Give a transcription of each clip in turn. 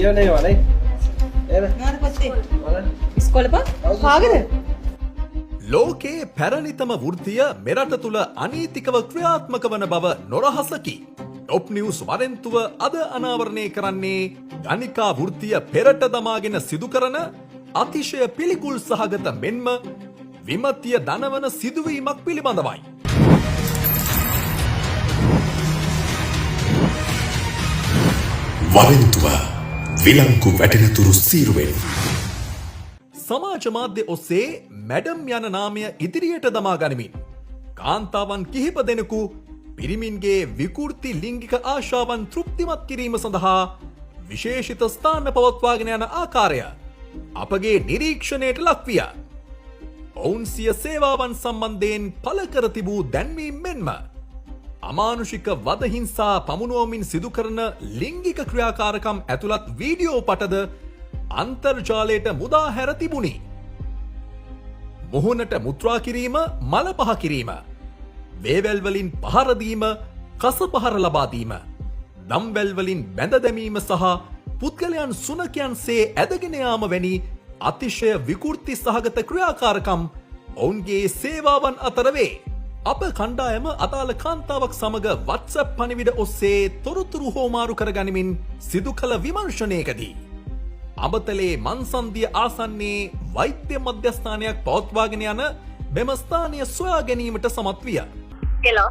කියවන්නේ වනේ. එන. මොනවද පොත්තේ? බලන්න. ඉස්කෝලේ පා? කාගේද? ලෝකයේ පැරණිතම වෘත්තිය මෙරට තුළ අනීතිකව ක්‍රියාත්මක වන බව නොරහසකි. ටොප් නිවුස් වරෙන්තුව අද අනාවරණය කරන්නේ ගණිකා වෘත්තිය පෙරට දමාගෙන සිදු කරන අතිශය පිළිකුල් සහගත මෙන්ම විමතිය දනවන සිදුවීමක් පිළිබඳවයි. වරෙන්තුව විලංගු වැටෙනතුරු සීරුවෙන් සමාජ මාධ්‍ය ඔස්සේ මැඩම් යන නාමය ඉදිරියට දමා ගනිමින් කාන්තාවන් කිහිප දෙනෙකු පිරිමින්ගේ විකෘති ලිංගික ආශාවන් තෘප්තිමත් කිරීම සඳහා විශේෂිත ස්ථාන පවත්වාගෙන යන ආකාරය අපගේ නිරීක්ෂණයට ලක්විය. ඔවුන් සිය සේවාවන් සම්බන්ධයෙන් පළ කර තිබූ දැන්වීම් මෙන්ම අමානුෂික වදහිංසා පමුණුවමින් සිදු කරන ලිංගික ක්‍රියාකාරකම් ඇතුළත් වීඩියෝ පටද අන්තර්ජාලයට මුදා හැර තිබුණි. මුහුණට මුත්‍රා කිරීම, මල පහ කිරීම, වේවැල් වලින් පහර දීම, කස පහර ලබා දීම, දම්වැල් වලින් බැඳ දැමීම සහ පුද්ගලයන් සුනකයන්සේ ඇදගෙන යාම වැනි අතිශය විකෘති සහගත ක්‍රියාකාරකම් ඔවුන්ගේ සේවාවන් අතර වේ. අප කණ්ඩායම අදාළ කාන්තාවක් සමග WhatsApp පණිවිඩ ඔස්සේ තොරතුරු හෝමාරු කර ගනිමින් සිදු කළ විමර්ශනයකදී අඹතලේ මන්සන්දිය ආසන්නයේ වෛද්‍ය මධ්‍යස්ථානයක් පවත්වාගෙන යන මෙම ස්ථානය සොයා ගැනීමට සමත් විය. හෙලෝ.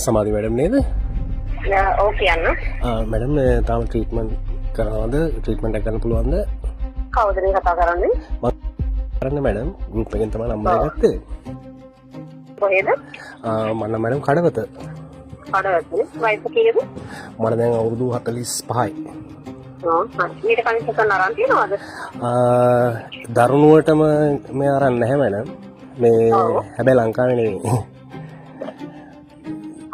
සමාධි මැඩම් නේද? ඕකේ යන්න. මැඩම් තාම ට්‍රීට්මන්ට් කරනවද? ට්‍රීට්මන්ට් එක ගන්න පුළුවන්ද? කවුද මේ කතා කරන්නේ? මම කරන්නේ මැඩම් ගෲප් එකෙන් තමයි නම්බර් එක ගත්තේ. කොහෙද? මම මැඩම් කඩවත. කඩවතනේ. වයස කීයද? මට දැන් අවුරුදු 45යි. මීට කලින් සකන් අරන් තියනවද? දරුණුවටම මේ අරන් නැහැ මැඩම්. මේ හැබැයි ලංකාවේ නෙවෙයි.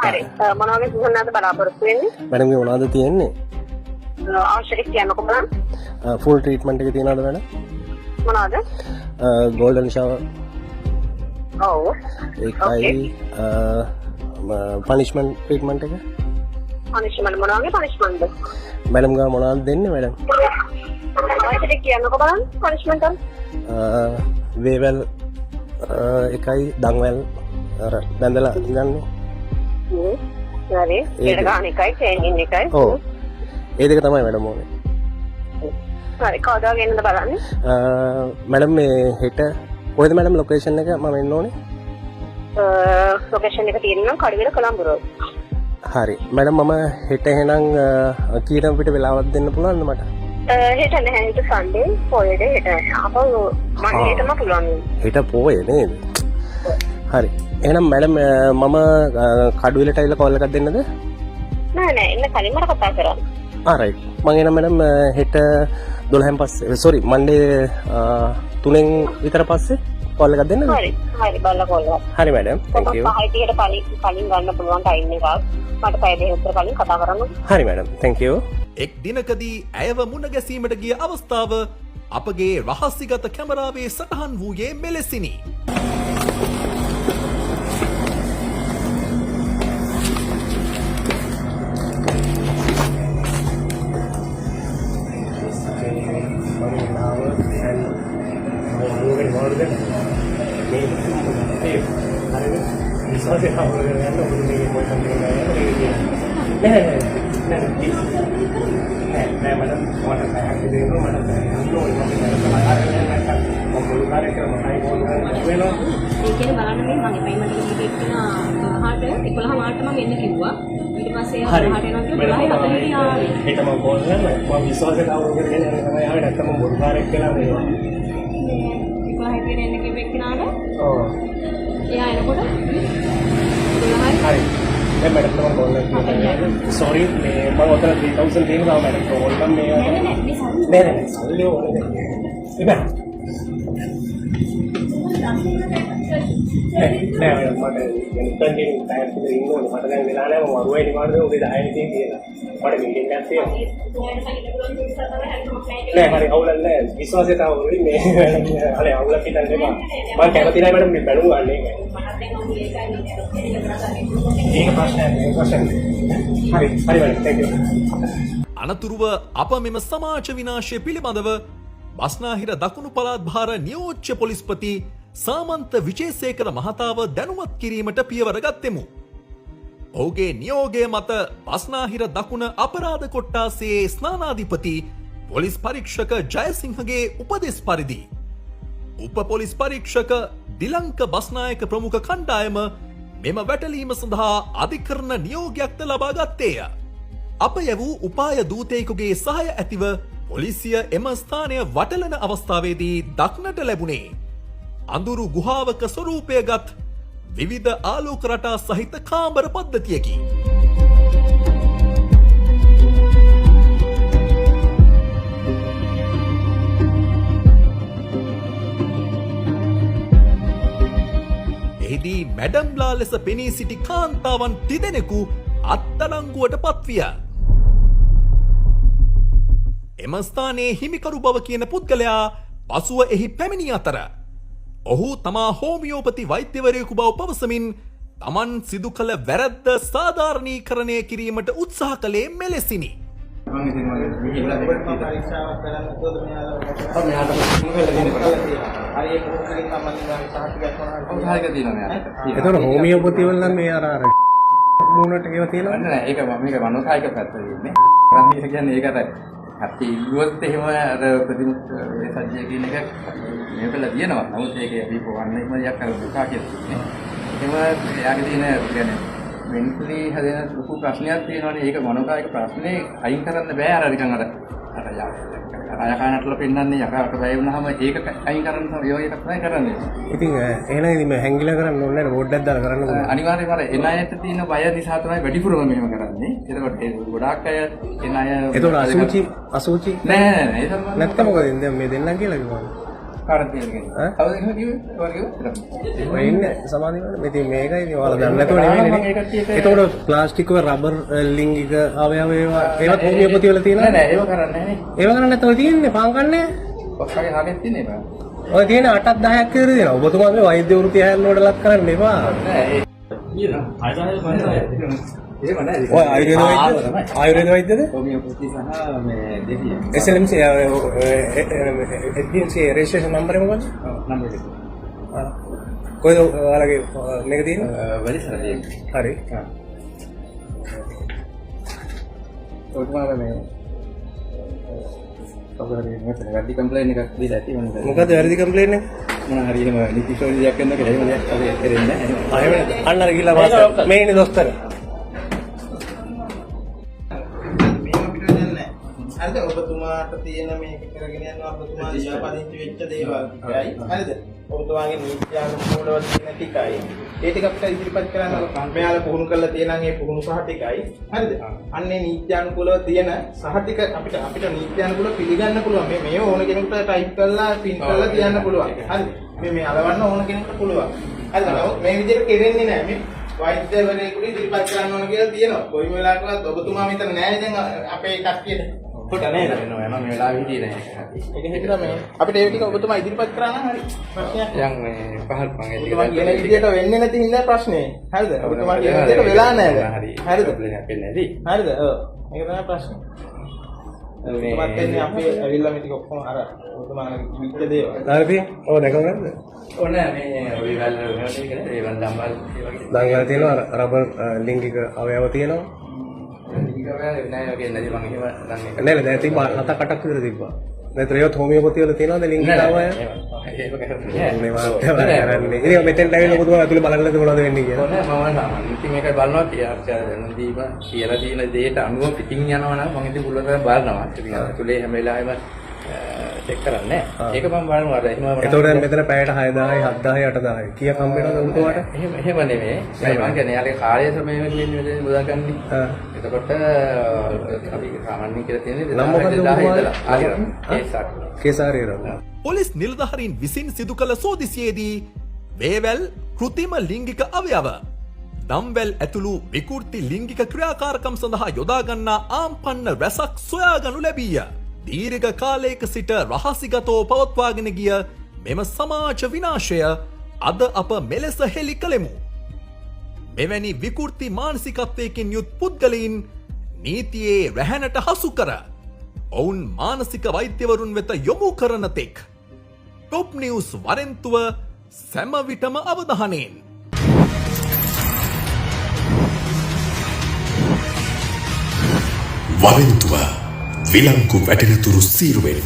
හරි. මොනවා වගේ සුසන්නද බලාපොරොත්තු වෙන්නේ? මැඩම් මේ මොනවද තියෙන්නේ? අවශ්‍ය කියන්නකො බලන්න. ෆුල් ට්‍රීට්මන්ට් එක තියනවද මැඩම්? මොනවද? Golden shower. ඔව්. ඒකයි පනිෂ්මන්ට් ට්‍රීට්මන්ට් එක. පනිෂ්මන්ට් මොනවා වගේ පනිෂ්මන්ට්ද? මැඩම් ගා මොනවද දෙන්නේ මැඩම්? අවශ්‍ය කියන්නකො බලන්න පනිෂ්මන්ට් එක. වේවැල් එකයි දන්වැල් අර බැඳලා ගන්නේ. හරි. ඒක ගන්න එකයි චේන්ජින් එකයි. ඔව්. ඒ දෙක තමයි මැඩම් ඕනේ. හරි. කවදා වගේ එන්නද බලන්න? මැඩම් මේ හෙට කොහෙද මැඩම් ලොකේෂන් එක මම එන්න ඕනේ? ලොකේෂන් එක තියෙනවා කඩිවල කොළඹ රෝඩ්. හරි. මැඩම් මම හෙට එහෙනම් කීරම් පිට වෙලාවක් දෙන්න පුළුවන්ද මට? හෙට නැහැ. හෙට සන්ඩේ පොයේද හෙට. අපෝ මන්ඩේටම පුළුවන්. හෙට පොයේ නේද? හරි. එහෙනම් මැඩම් මම කඩුවෙලට ඇවිල්ලා කෝල් එකක් දෙන්නද? නෑ නෑ එන්න කලින් මට කතා කරන්න. රයිට්. මම එනම් මැඩම් හෙට 12න් පස්සේ සෝරි මන්ඩේ 3න් විතර පස්සේ කෝල් එකක් දෙන්නද? හරි. හරි බලලා කෝල් එකක්. හරි මැඩම්. thank you. 5:30ට කලින් ගන්න පුළුවන් ටයිම් එකක්. මට පැය දෙකක් විතර කලින් කතා කරන්න. හරි මැඩම්. thank you. එක් දිනකදී ඇයව මුණ ගැසීමට ගිය අවස්ථාව අපගේ රහස්‍යගත කැමරාවේ සටහන් වූයේ මෙලෙසිනි. ඒකේ බලන්න මේ මගේ පේමන්ට් එක ටිකට් එක 11 මාර්ට මම එන්න කිව්වා. ඊට පස්සේ 11ට එනවා කියලා 12:40 ආවේ. හෙට මම කෝල් කරනවා. මම විශ්වාසයට අවුල් කරගෙන යන තමයි ආවේ. නැත්නම් මම බොරු කාර්යයක් කළා නේ. 11ට එන්න කිව්වෙක් කෙනාට. ඔව්. එයා එනකොට 12යි. හරි. දැන් මැඩම් තමයි කෝල් එකක් කරන්නේ. සෝරි මේ මම ඔතන 3000 තියෙනවා මැඩම්. කෝල් එකක් මේ නෑ සල්ලි ඕනේ. ඉතින් නෑ මට කන්ටිනියු ටයිම් එක ඉන්න ඕනේ. මට දැන් වෙලා නැහැ. මම වරුවයි නිවාඩු දෙන්න උදේ 10 ට කියලා. මට මීටින් එකක් තියෙනවා. නෑ හරි අවුලක් නෑ. විශ්වාසයට අවුලුයි මේ හරි අවුලක් හිතන්න එපා. මම කැමති නෑ මැඩම් මේ බැලුවා අන්නේ. ඒක ප්‍රශ්නයක් නෙවෙයි ප්‍රශ්නයක්. හරි මැඩම් thank you. අනතුරුව අප මෙම සමාජ විනාශය පිළිබඳව බස්නාහිර දකුණු පළාත් භාර නියෝජ්‍ය පොලිස්පති සාමන්ත විජේසේකර මහතාව දැනුමත් කිරීමට පියවර ගත්තෙමු. ඔහුගේ නියෝගය මත බස්නාහිර දකුණ අපරාධ කොට්ටාසේ ස්නානාධිපති පොලිස් පරීක්ෂක ජයසිංහගේ උපදෙස් පරිදි උප පොලිස් පරීක්ෂක දිලංක බස්නායක ප්‍රමුඛ කණ්ඩායම මෙම වැටලීම සඳහා අධිකරණ නියෝගයක්ද ලබා ගත්තේය. අප යැවූ උපාය දූතයෙකුගේ සහාය ඇතිව පොලිසිය එම ස්ථානය වටලන අවස්ථාවේදී දක්නට ලැබුණේ අඳුරු ගුහාවක ස්වරූපයගත් විවිධ ආලෝක රටා සහිත කාමර පද්ධතියකි. එහිදී මැඩම්ලා ලෙස පෙනී සිටි කාන්තාවන් තිදෙනෙකු අත්අඩංගුවට පත්විය. එම ස්ථානයේ හිමිකරු බව කියන පුද්ගලයා පසුව එහි පැමිණි අතර ඔහු තමා හෝමියෝපති වෛද්‍යවරයෙකු බව පවසමින් තමන් සිදු කළ වැරැද්ද සාධාරණීකරණය කිරීමට උත්සාහ කළේ මෙලෙසිනි. එතකොට හෝමියෝපති වල නම් මේ අර මූණට ඒවා තියෙනවා නෑ ඒක මේක මනෝකායික පැත්ත දෙන්නේ. රන්දිය කියන්නේ ඒකට අපි ඉුවත් එහෙම අර ප්‍රතිමුත් සත්‍ය කියන එක මේකලා තියෙනවා. නමුත් ඒක අපි පොවන්නේ මොකක් අර දුකා කියන්නේ. එහෙම එයාගේ තියෙන කියන්නේ මෙන්ටලි හැදෙන ලොකු ප්‍රශ්නයක් තියෙනවානේ. ඒක මනෝකායික ප්‍රශ්නේ අයින් කරන්න බෑ අර නිකන් අර යකානටල පෙන්නන්නේ යකාට බය වුණාම ඒක අයින් කරන්න තමයි ඔය එකක් තමයි කරන්නේ. ඉතින් එහෙනම් ඉතින් හැංගිලා කරන්න ඕනේ නේද? බෝඩ්ඩක් දාලා කරන්න ඕනේ. අනිවාර්යයෙන්ම අර එන අයට තියෙන බය නිසා තමයි වැඩිපුරම මෙහෙම කරන්නේ. ඒකකොට ඒ ගොඩාක් අය එන අය ඒතකොට අසුචි නෑ ඒ සම්බන්ධ නැත්නම් මොකද දැන් මේ දෙන්නම් කියලා කිව්වා. කාර්යය කියන්නේ. කවුද එහෙම කිව්වේ? ඔයාලා ඔය ඉන්නේ සමාධිය වල ඉතින් මේකයි ඉතින් ඔයාලා දන්නේ නැතුව නෙමෙයිනේ. ඒතකොට ප්ලාස්ටික් වල රබර් ලිංගික අවයව ඒවත් හෝමියෝපති වල තියෙනවා. නෑ ඒව කරන්නේ නෑනේ. ඒව කරන්නේ නැත්නම් ඔය තියෙන්නේ පාන් කන්නේ. ඔක්කොගේ හාගෙත් තියෙන්නේ බා. ඔය තියෙන 8ක් 10ක් විතර දෙනවා. ඔබතුමා මේ වෛද්‍ය වෘත්තිය හැල්ලුවට ලක් කරන්න එපා. නෑ ඒ ඊළඟ එහෙම නෑ. ඔය ආයුර්වේද වෛද්‍යද? හෝමියෝපති සහ මේ දෙවියන්. SLMC රෙජිස්ට්‍රේෂන් නම්බර් එක මොකක්ද? නම්බර් එක. කොහෙද ඔයාලගේ මේක තියෙන්නේ? වැඩිසරදී. හරි. ඔතන මේ කවුරුහරි මෙතන වැඩි කම්ප්ලේන් එකක් දීලා ඇති මොනවද? මොකද වැරදි කම්ප්ලේන් එක? මොන හරි එහෙම නිතිශෝරි දෙයක් කරනකොට එහෙම දෙයක් අපි කරෙන්නේ නැහැ. අන්න අර ගිහලා වාස්ත මේ ඉන්නේ දොස්තර. හරිද ඔබතුමාට තියෙන මේක කරගෙන යනවා ඔබතුමා ලියාපදිංචි වෙච්ච දේවල් ටිකයි හරිද ඔබතුමාගේ නීත්‍යානුකූලව තියෙන ටිකයි ඒ ටික අපිට ඉදිරිපත් කරන්න මෙයාලා පුහුණු කරලා තියෙනන් ඒ පුහුණු සහ ටිකයි හරිද අන්නේ නීත්‍යානුකූලව තියෙන සහ ටික අපිට නීත්‍යානුකූලව පිළිගන්න පුළුවන් මේ ඕන කෙනෙකුට ටයිප් කරලා print කරලා තියන්න පුළුවන් හරිද මේ අලවන්න ඕන කෙනෙකුට පුළුවන් හරිද මේ විදිහට කෙරෙන්නේ නැහැ මේ වෛද්‍යවරයෙකුට ඉදිරිපත් කරන්න ඕන කියලා තියෙනවා කොයි වෙලාවකවත් ඔබතුමා මෙතන නැහැ දැන් අපේ කට්ටියට කොට නේද වෙනවා යනවා මේ වෙලාවෙ හිටියේ නැහැ. ඒක හිතලා මේ අපිට ඒ ටික ඔබතුමා ඉදිරිපත් කරා නම් හරි ප්‍රශ්නයක් දැන් මේ පහල් පන් ඒක ඔබතුමා කියන විදිහට වෙන්නේ නැති හින්දා ප්‍රශ්නේ හරිද ඔබතුමා කියන විදිහට වෙලා නැහැ හරිද කම්ප්ලේන් එකක් වෙන්නේ නැති හරිද ඔව් ඒක තමයි ප්‍රශ්නේ ඔබතුමාත් එන්නේ අපි ඇවිල්ලා මේ ටික ඔක්කොම අර ඔබතුමාගේ විද්‍ය දේවල් හරිද? ඔව් දැකගන්නද? ඕන මේ ඔය වල වෙනට කියන්නේ ඒ වල දම්බල් ඒ වගේ දඟල තියෙනවා රබර් ලිංගික අවයව තියෙනවා. ලිංගිකවල නෑ වගේ නැති මම එහෙම දන්නේ නේද? දැන් තිබ්බා 7-8ක් විතර තිබ්බා. නැත්නම් ඒවත් හෝමියෝපති වල තියෙනවද ලිංගික අවයව? ඒක කරන්නේ මේවා කරන්නේ. ඉතින් මෙතෙන්ට ඇවිල්ලා ඔබතුමා ඇතුලේ බලන්නද මොනවද වෙන්නේ කියලා. ඕනේ මම සාමාන්‍යයෙන් ඉතින් මේක බලනවා දැනුම් දීම කියලා තියෙන දෙයට අනුව පිටින් යනවා නම් මම ඉතින් පුළුවන් තරම් බලනවා. ඉතින් ඇතුලේ හැම වෙලාවෙම චෙක් කරන්නේ නැහැ. ඒක මම බලනවා අර එහෙම එතකොට මෙතන පැයට 6000යි 7000යි 8000යි කීයක් හම්බ වෙනවද ඔබතුමාට? එහෙම නෙමෙයි. මම කියන්නේ යාලේ කාර්ය සමය වෙන්නේ බුදාගන්නේ. එතකොට අපි සාමාන්‍යයෙන් කියලා තියෙන්නේ 2000 කේසාරියරම. පොලිස් නිලධාරීන් විසින් සිදු කළ සෝදිසියේදී වේවැල් කෘතිම ලිංගික අවයව දම්වැල් ඇතුළු විකෘති ලිංගික ක්‍රියාකාරකම් සඳහා යොදාගන්නා ආම්පන්න රැසක් සොයාගනු ලැබීය. දීර්ඝ කාලයක සිට රහසිගතව පවත්වාගෙන ගිය මෙම සමාජ විනාශය අද අප මෙලෙස හෙළි කළෙමු. මෙවැනි විකෘති මානසිකත්වයකින් යුත් පුද්ගලයින් නීතියේ රැහැනට හසු කර ඔවුන් මානසික වෛද්‍යවරුන් වෙත යොමු කරන තෙක් ටොප් නිවුස් වරෙන්තුව සැම විටම අවධානයෙන්. වරෙන්තුව විලංගු වැටෙනතුරු සීරුවෙන්